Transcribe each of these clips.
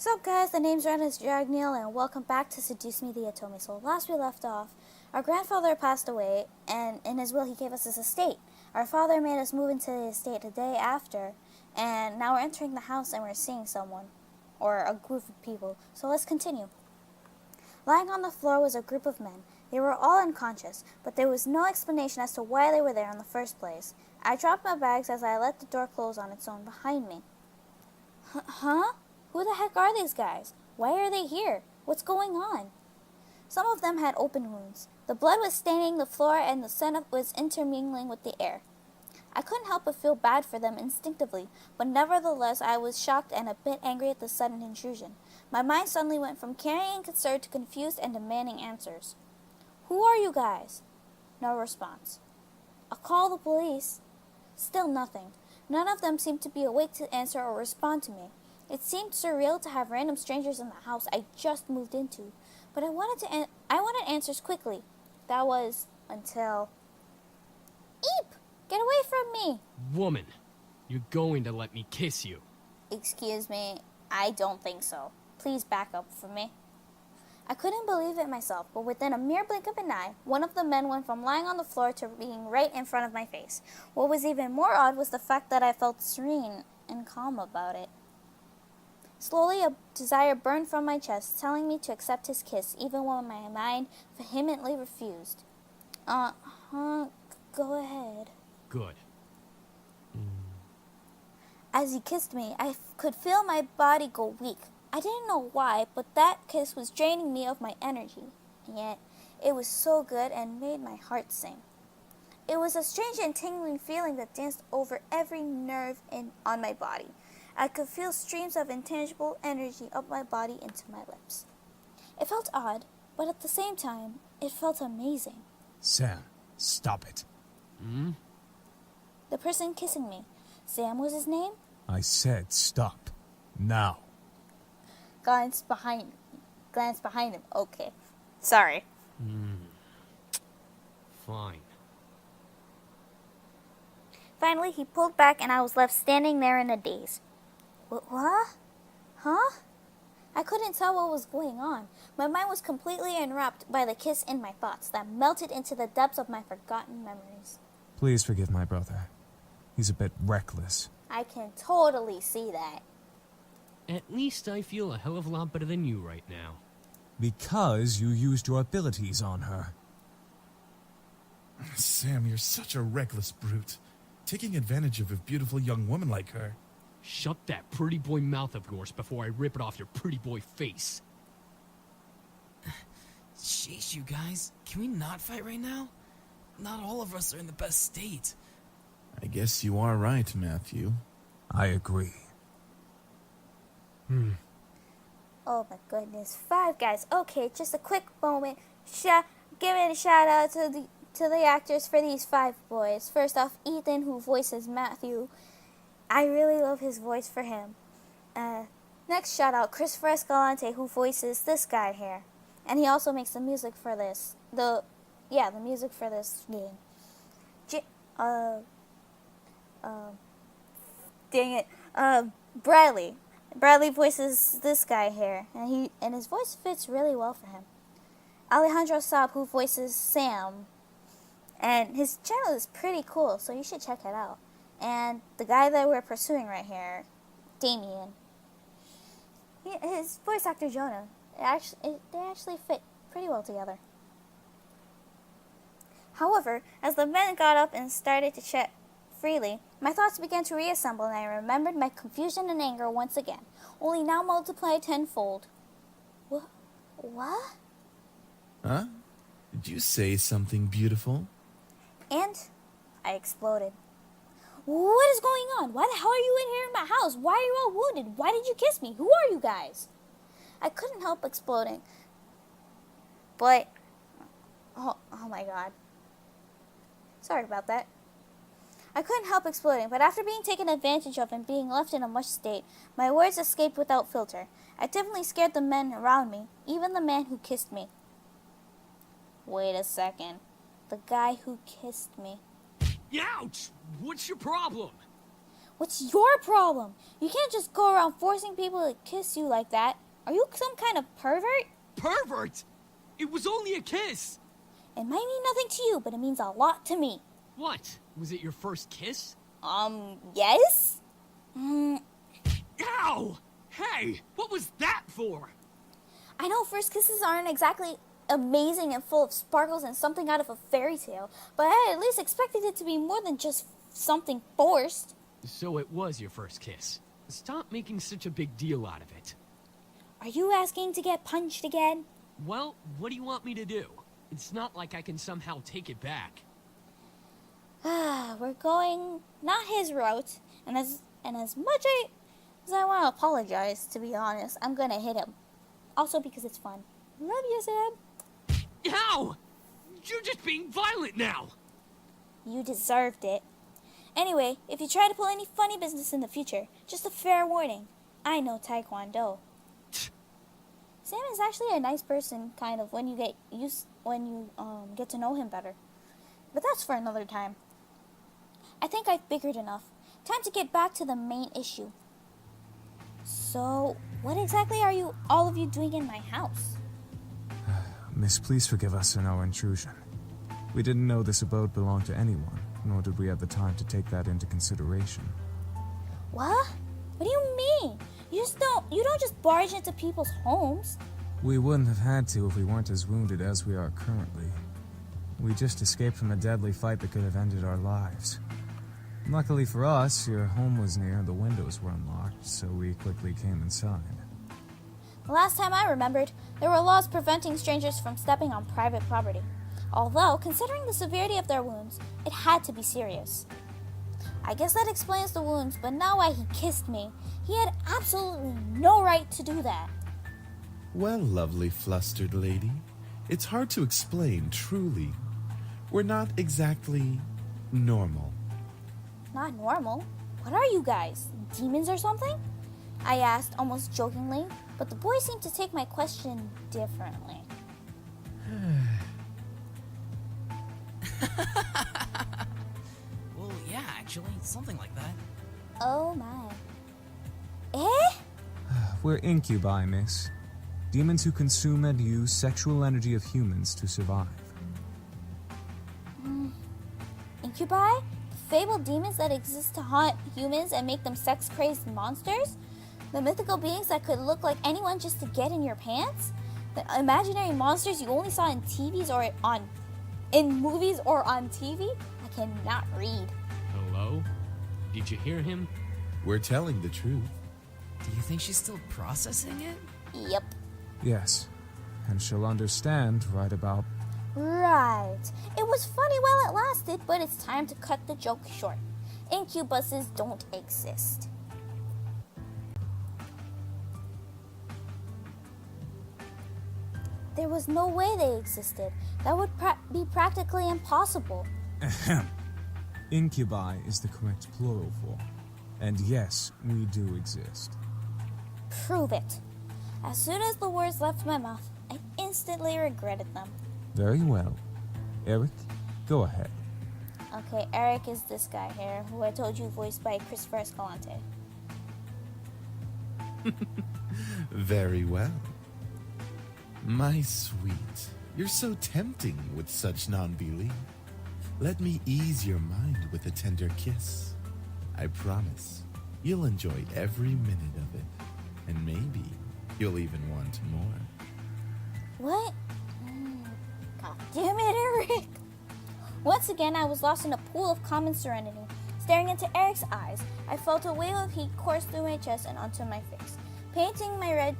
What's up, guys? The name's Renna's Dragneel, and welcome back to Seduce Me the Otome. So last we left off, our grandfather passed away, and in his will he gave us his estate. Our father made us move into the estate the day after, and now we're entering the house and we're seeing someone, or a group of people. So let's continue. Lying on the floor was a group of men. They were all unconscious, but there was no explanation as to why they were there in the first place. I dropped my bags as I let the door close on its own behind me. Huh? Who the heck are these guys? Why are they here? What's going on? Some of them had open wounds. The blood was staining the floor and the scent was intermingling with the air. I couldn't help but feel bad for them instinctively, but nevertheless I was shocked and a bit angry at the sudden intrusion. My mind suddenly went from carrying concern to confused and demanding answers. Who are you guys? No response. I'll call the police. Still nothing. None of them seemed to be awake to answer or respond to me. It seemed surreal to have random strangers in the house I just moved into, but I wanted answers quickly. That was until... Eep! Get away from me! Woman, you're going to let me kiss you. Excuse me, I don't think so. Please back up for me. I couldn't believe it myself, but within a mere blink of an eye, one of the men went from lying on the floor to being right in front of my face. What was even more odd was the fact that I felt serene and calm about it. Slowly, a desire burned from my chest, telling me to accept his kiss, even when my mind vehemently refused. Go ahead. Good. As he kissed me, I could feel my body go weak. I didn't know why, but that kiss was draining me of my energy. And yet, it was so good and made my heart sing. It was a strange and tingling feeling that danced over every nerve on my body. I could feel streams of intangible energy up my body into my lips. It felt odd, but at the same time, it felt amazing. Sam, stop it. The person kissing me, Sam was his name? I said stop. Now. Glance behind him. Okay. Sorry. Fine. Finally, he pulled back and I was left standing there in a daze. What? Huh? I couldn't tell what was going on. My mind was completely enwrapped by the kiss in my thoughts that melted into the depths of my forgotten memories. Please forgive my brother. He's a bit reckless. I can totally see that. At least I feel a hell of a lot better than you right now. Because you used your abilities on her. Sam, you're such a reckless brute. Taking advantage of a beautiful young woman like her. Shut that pretty boy mouth of yours before I rip it off your pretty boy face. Jeez, you guys. Can we not fight right now? Not all of us are in the best state. I guess you are right, Matthew. I agree. Oh my goodness. 5 guys. Okay, just a quick moment. Giving a shout out to the actors for these 5 boys. First off, Ethan, who voices Matthew. I really love his voice for him. Next shout out, Christopher Escalante, who voices this guy here. And he also makes the music for this. The music for this game. Bradley. Bradley voices this guy here, and his voice fits really well for him. Alejandro Saab, who voices Sam, and his channel is pretty cool, so you should check it out. And the guy that we're pursuing right here, Damien, his voice actor Jonah, they actually fit pretty well together. However, as the men got up and started to chat freely, my thoughts began to reassemble and I remembered my confusion and anger once again, only now multiplied tenfold. What? Huh? Did you say something beautiful? And I exploded. What is going on? Why the hell are you in here in my house? Why are you all wounded? Why did you kiss me? Who are you guys? I couldn't help exploding. But, oh my god. Sorry about that. I couldn't help exploding, but after being taken advantage of and being left in a mush state, my words escaped without filter. I definitely scared the men around me, even the man who kissed me. Wait a second. The guy who kissed me. Ouch! What's your problem? What's your problem? You can't just go around forcing people to kiss you like that. Are you some kind of pervert? Pervert! It was only a kiss! It might mean nothing to you, but it means a lot to me. What? Was it your first kiss? Yes? Ow! Hey, what was that for? I know first kisses aren't exactly amazing and full of sparkles and something out of a fairy tale, but I at least expected it to be more than just something forced. So it was your first kiss. Stop making such a big deal out of it. Are you asking to get punched again? Well, what do you want me to do? It's not like I can somehow take it back. We're going not his route, and as much as I want to apologize, to be honest, I'm gonna hit him. Also because it's fun. Love you, Sam. Ow! You're just being violent now! You deserved it. Anyway, if you try to pull any funny business in the future, just a fair warning. I know Taekwondo. Sam is actually a nice person, kind of, when you get to know him better. But that's for another time. I think I've bickered enough. Time to get back to the main issue. So, what exactly are all of you doing in my house? Miss, please forgive us in our intrusion. We didn't know this abode belonged to anyone, nor did we have the time to take that into consideration. What? What do you mean? You don't just barge into people's homes. We wouldn't have had to if we weren't as wounded as we are currently. We just escaped from a deadly fight that could have ended our lives. Luckily for us, your home was near and the windows were unlocked, so we quickly came inside. The last time I remembered, there were laws preventing strangers from stepping on private property. Although, considering the severity of their wounds, it had to be serious. I guess that explains the wounds, but not why he kissed me. He had absolutely no right to do that. Well, lovely flustered lady, it's hard to explain, truly. We're not exactly normal. Not normal. What are you guys? Demons or something? I asked, almost jokingly, but the boy seemed to take my question differently. Well, yeah, actually, something like that. Oh my. Eh? We're incubi, miss. Demons who consume and use sexual energy of humans to survive. Incubi? Fabled demons that exist to haunt humans and make them sex-crazed monsters? The mythical beings that could look like anyone just to get in your pants? The imaginary monsters you only saw in movies or on TV? I cannot read. Hello? Did you hear him? We're telling the truth. Do you think she's still processing it? Yep. Yes, and she'll understand right about... Right. It was funny while it lasted, but it's time to cut the joke short. Incubuses don't exist. There was no way they existed. That would be practically impossible. Ahem. Incubi is the correct plural form. And yes, we do exist. Prove it. As soon as the words left my mouth, I instantly regretted them. Very well. Eric, go ahead. Okay, Eric is this guy here, who I told you voiced by Christopher Escalante. Very well. My sweet, you're so tempting with such non-belief. Let me ease your mind with a tender kiss. I promise you'll enjoy every minute of it, and maybe you'll even want more. What? God damn it, Eric! Once again, I was lost in a pool of common serenity. Staring into Eric's eyes, I felt a wave of heat course through my chest and onto my face, painting my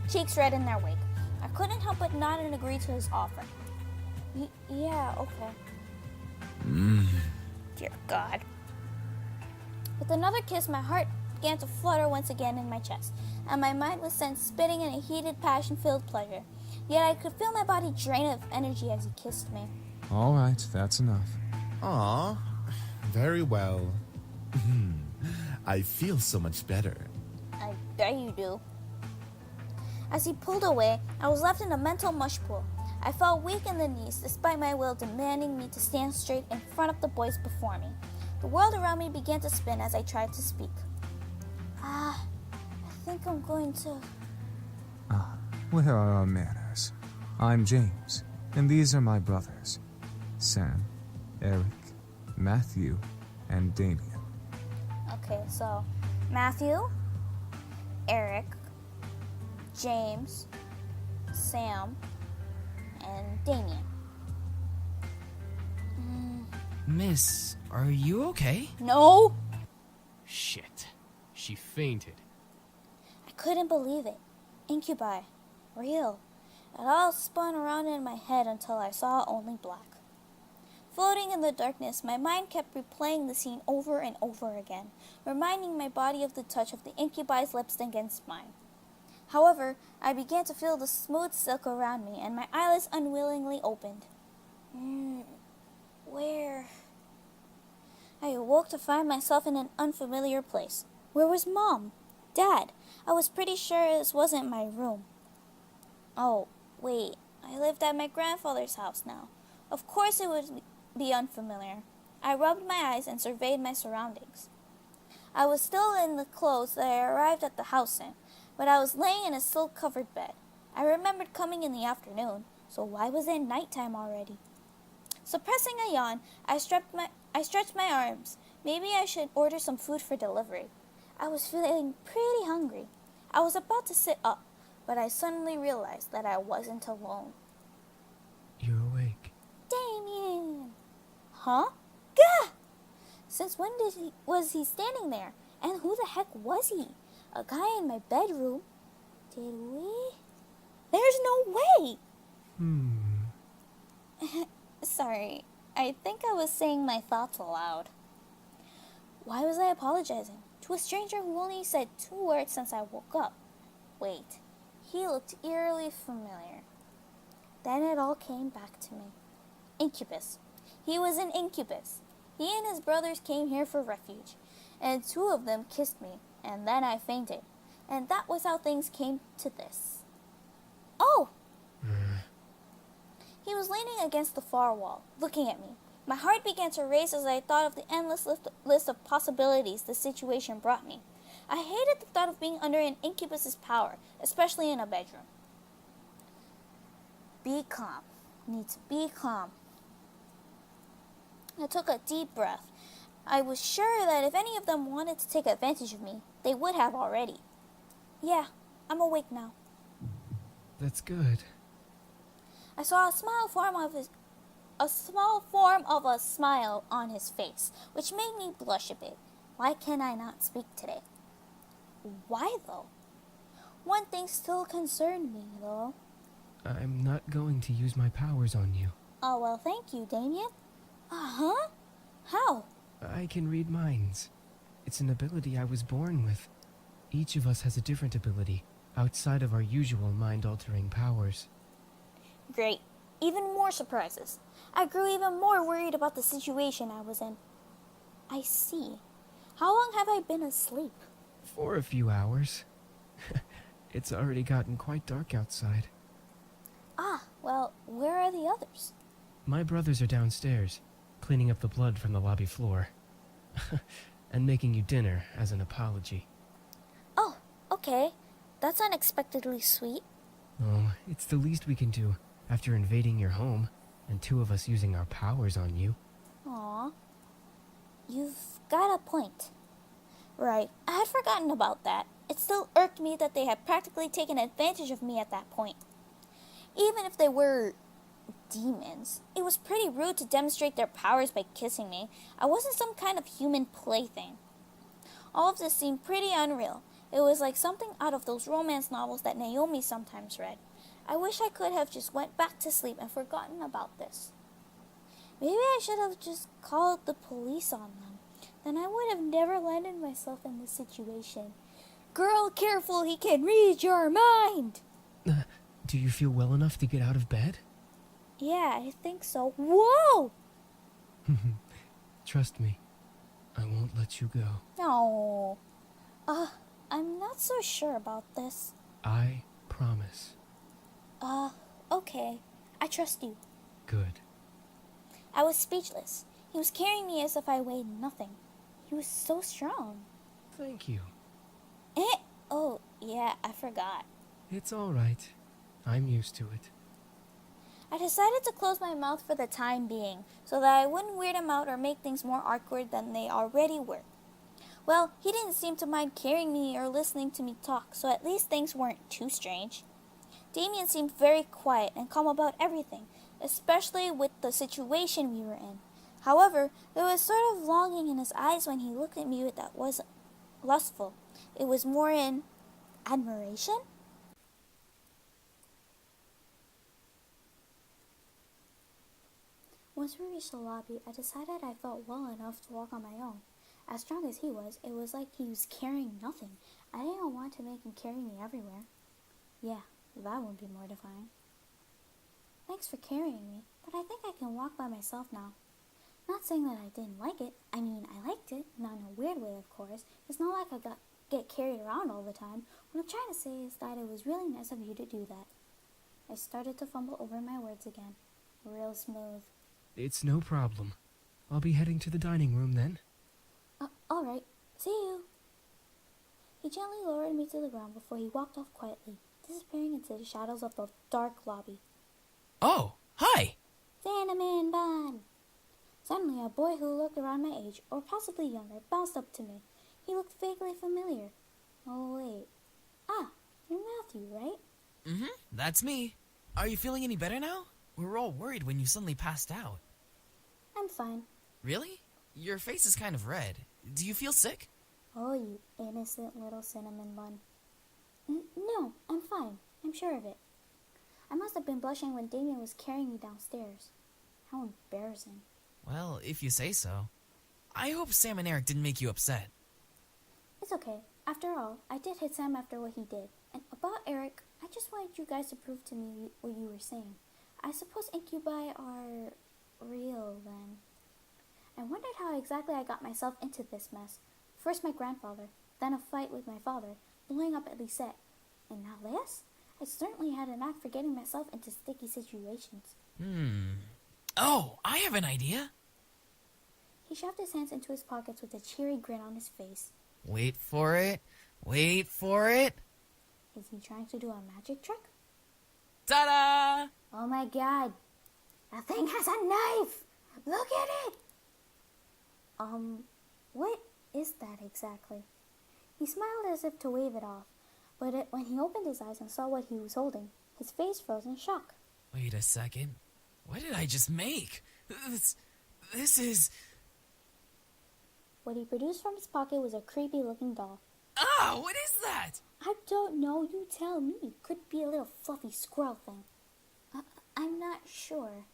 cheeks red in their wake. I couldn't help but nod and agree to his offer. Yeah, okay. Dear God. With another kiss, my heart began to flutter once again in my chest, and my mind was sent spinning in a heated, passion-filled pleasure. Yet I could feel my body drain of energy as he kissed me. All right, that's enough. Aw, very well. I feel so much better. I bet you do. As he pulled away, I was left in a mental mush pool. I felt weak in the knees, despite my will demanding me to stand straight in front of the boys before me. The world around me began to spin as I tried to speak. I think I'm going to... Where are our manners? I'm James, and these are my brothers, Sam, Eric, Matthew, and Damien. Okay, so Matthew, Eric, James, Sam, and Damien. Miss, are you okay? No! Shit. She fainted. I couldn't believe it. Incubi. Real. It all spun around in my head until I saw only black. Floating in the darkness, my mind kept replaying the scene over and over again, reminding my body of the touch of the incubi's lips against mine. However, I began to feel the smooth silk around me, and my eyelids unwillingly opened. Where? I awoke to find myself in an unfamiliar place. Where was Mom? Dad? I was pretty sure this wasn't my room. Oh, wait. I lived at my grandfather's house now. Of course it would be unfamiliar. I rubbed my eyes and surveyed my surroundings. I was still in the clothes that I arrived at the house in, but I was laying in a silk-covered bed. I remembered coming in the afternoon, so why was it nighttime already? Suppressing a yawn, I stretched my arms. Maybe I should order some food for delivery. I was feeling pretty hungry. I was about to sit up, but I suddenly realized that I wasn't alone. You're awake. Damien! Huh? Gah! Since when was he standing there? And who the heck was he? A guy in my bedroom? Did we? There's no way! Sorry, I think I was saying my thoughts aloud. Why was I apologizing? To a stranger who only said 2 words since I woke up. Wait, he looked eerily familiar. Then it all came back to me. Incubus. He was an incubus. He and his brothers came here for refuge, and 2 of them kissed me, and then I fainted. And that was how things came to this. Oh! He was leaning against the far wall, looking at me. My heart began to race as I thought of the endless list of possibilities the situation brought me. I hated the thought of being under an incubus's power, especially in a bedroom. Be calm. Need to be calm. I took a deep breath. I was sure that if any of them wanted to take advantage of me, they would have already. Yeah, I'm awake now. That's good. I saw a small form of a smile on his face, which made me blush a bit. Why can I not speak today? Why, though? One thing still concerned me, though. I'm not going to use my powers on you. Oh, well, thank you, Damien. Uh-huh? How? I can read minds. It's an ability I was born with. Each of us has a different ability, outside of our usual mind-altering powers. Great. Even more surprises. I grew even more worried about the situation I was in. I see. How long have I been asleep? For a few hours. It's already gotten quite dark outside. Well, where are the others? My brothers are downstairs, cleaning up the blood from the lobby floor. And making you dinner as an apology. Oh, okay. That's unexpectedly sweet. Oh, it's the least we can do after invading your home and 2 of us using our powers on you. Aw. You've got a point. Right, I had forgotten about that. It still irked me that they had practically taken advantage of me at that point. Even if they were demons, it was pretty rude to demonstrate their powers by kissing me. I wasn't some kind of human plaything. All of this seemed pretty unreal. It was like something out of those romance novels that Naomi sometimes read. I wish I could have just went back to sleep and forgotten about this. Maybe I should have just called the police on them. Then I would have never landed myself in this situation. Girl, careful, he can read your mind! Do you feel well enough to get out of bed? Yeah, I think so. Whoa! Trust me, I won't let you go. No. I'm not so sure about this. I promise. Okay. I trust you. Good. I was speechless. He He was carrying me as if I weighed nothing. He was so strong. Thank you. Oh, yeah, I forgot. It's all right. I'm used to it. I decided to close my mouth for the time being, so that I wouldn't weird him out or make things more awkward than they already were. Well, he didn't seem to mind carrying me or listening to me talk, so at least things weren't too strange. Damien seemed very quiet and calm about everything, especially with the situation we were in. However, there was sort of longing in his eyes when he looked at me that wasn't lustful. It was more in admiration? Once we reached the lobby, I decided I felt well enough to walk on my own. As strong as he was, it was like he was carrying nothing. I didn't want to make him carry me everywhere. Yeah, that would be mortifying. Thanks for carrying me, but I think I can walk by myself now. Not saying that I didn't like it. I mean, I liked it, not in a weird way, of course. It's not like I get carried around all the time. What I'm trying to say is that it was really nice of you to do that. I started to fumble over my words again. Real smooth. It's no problem. I'll be heading to the dining room then. Alright. See you. He gently lowered me to the ground before he walked off quietly, disappearing into the shadows of the dark lobby. Oh, hi! Cinnamon bun! Suddenly, a boy who looked around my age, or possibly younger, bounced up to me. He looked vaguely familiar. Oh, wait. Ah, you're Matthew, right? Mm-hmm, that's me. Are you feeling any better now? We were all worried when you suddenly passed out. I'm fine. Really? Your face is kind of red. Do you feel sick? Oh, you innocent little cinnamon bun. No, I'm fine. I'm sure of it. I must have been blushing when Damien was carrying me downstairs. How embarrassing. Well, if you say so. I hope Sam and Eric didn't make you upset. It's okay. After all, I did hit Sam after what he did. And about Eric, I just wanted you guys to prove to me what you were saying. I suppose incubi are real, then. I wondered how exactly I got myself into this mess. First my grandfather, then a fight with my father, blowing up at Lisette. And now this? I certainly had a knack for getting myself into sticky situations. Oh, I have an idea. He shoved his hands into his pockets with a cheery grin on his face. Wait for it. Wait for it. Is he trying to do a magic trick? Ta-da! Oh my god. That thing has a knife! Look at it! What is that exactly? He smiled as if to wave it off, but when he opened his eyes and saw what he was holding, his face froze in shock. Wait a second. What did I just make? This is... What he produced from his pocket was a creepy-looking doll. Ah, what is that? I don't know, you tell me. Could be a little fluffy squirrel thing. I'm not sure.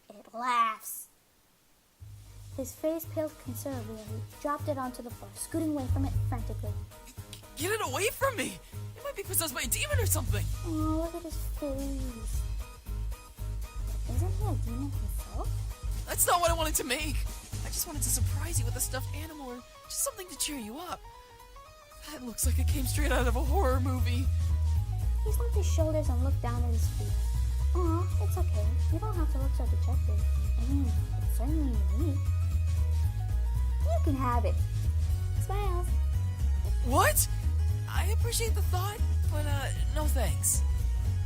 It laughs. His face paled considerably and he dropped it onto the floor, scooting away from it frantically. Get it away from me! It might be possessed by a demon or something! Oh, look at his face. Isn't he a demon himself? That's not what I wanted to make! I just wanted to surprise you with a stuffed animal or just something to cheer you up. That looks like it came straight out of a horror movie. He slumped his shoulders and looked down at his feet. Aw, it's okay. You don't have to look so dejected. I mean, it's certainly unique. You can have it. Smiles. What? I appreciate the thought, but no thanks.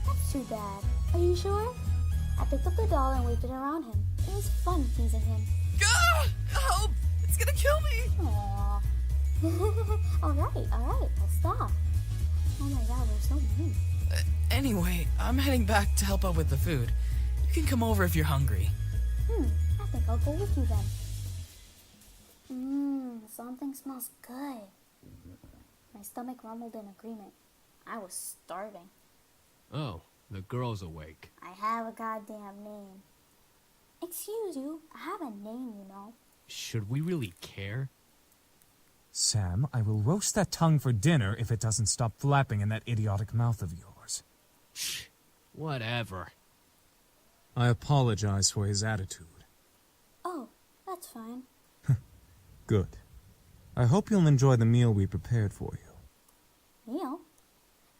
That's too bad. Are you sure? I picked up the doll and waved it around him. It was fun teasing him. Ah! Help! It's gonna kill me! Aww. Alright, I'll stop. Oh my god, we're so mean. Anyway, I'm heading back to help out with the food. You can come over if you're hungry. I think I'll go with you then. Something smells good. My stomach rumbled in agreement. I was starving. Oh, the girl's awake. I have a goddamn name. Excuse you, I have a name, you know. Should we really care? Sam, I will roast that tongue for dinner if it doesn't stop flapping in that idiotic mouth of yours. Shh. Whatever. I apologize for his attitude. Oh, that's fine. Good. I hope you'll enjoy the meal we prepared for you. Meal?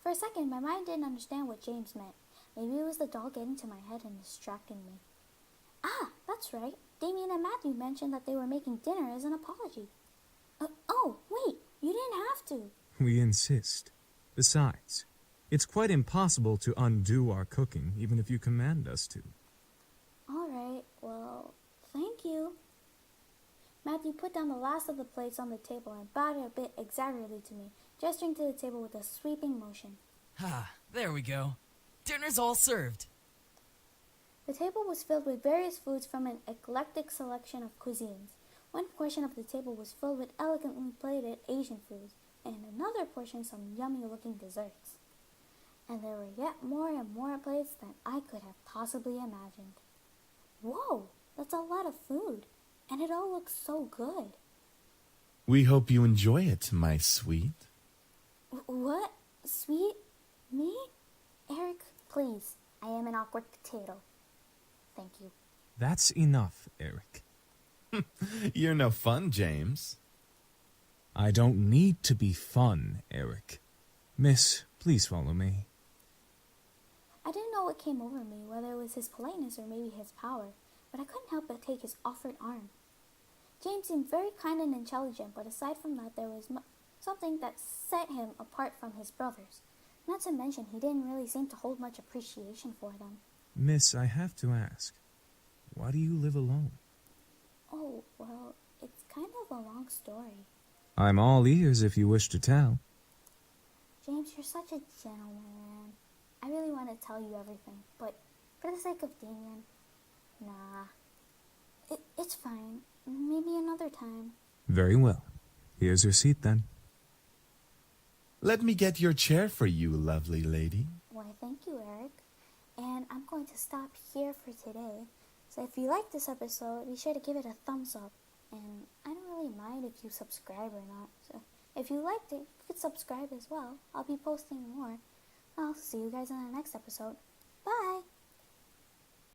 For a second, my mind didn't understand what James meant. Maybe it was the doll getting to my head and distracting me. Ah, that's right. Damien and Matthew mentioned that they were making dinner as an apology. Oh, wait, you didn't have to. We insist. Besides, it's quite impossible to undo our cooking, even if you command us to. All right, well, thank you. Matthew put down the last of the plates on the table and bowed a bit exaggeratedly to me, gesturing to the table with a sweeping motion. Ah, there we go. Dinner's all served. The table was filled with various foods from an eclectic selection of cuisines. One portion of the table was filled with elegantly plated Asian foods, and another portion some yummy-looking desserts. And there were yet more and more plates than I could have possibly imagined. Whoa, that's a lot of food, and it all looks so good. We hope you enjoy it, my sweet. What? Sweet? Me? Eric, please. I am an awkward potato. Thank you. That's enough, Eric. You're no fun, James. I don't need to be fun, Eric. Miss, please follow me. I didn't know what came over me, whether it was his politeness or maybe his power, but I couldn't help but take his offered arm. James seemed very kind and intelligent, but aside from that, there was something that set him apart from his brothers. Not to mention, he didn't really seem to hold much appreciation for them. Miss, I have to ask, why do you live alone? Oh, well, it's kind of a long story. I'm all ears if you wish to tell. James, you're such a gentleman, man. I really want to tell you everything, but for the sake of Damien, nah. It's fine. Maybe another time. Very well. Here's your seat, then. Let me get your chair for you, lovely lady. Why, thank you, Eric. And I'm going to stop here for today. So if you like this episode, be sure to give it a thumbs up. And I don't really mind if you subscribe or not. So if you liked it, you could subscribe as well. I'll be posting more. I'll see you guys in the next episode. Bye!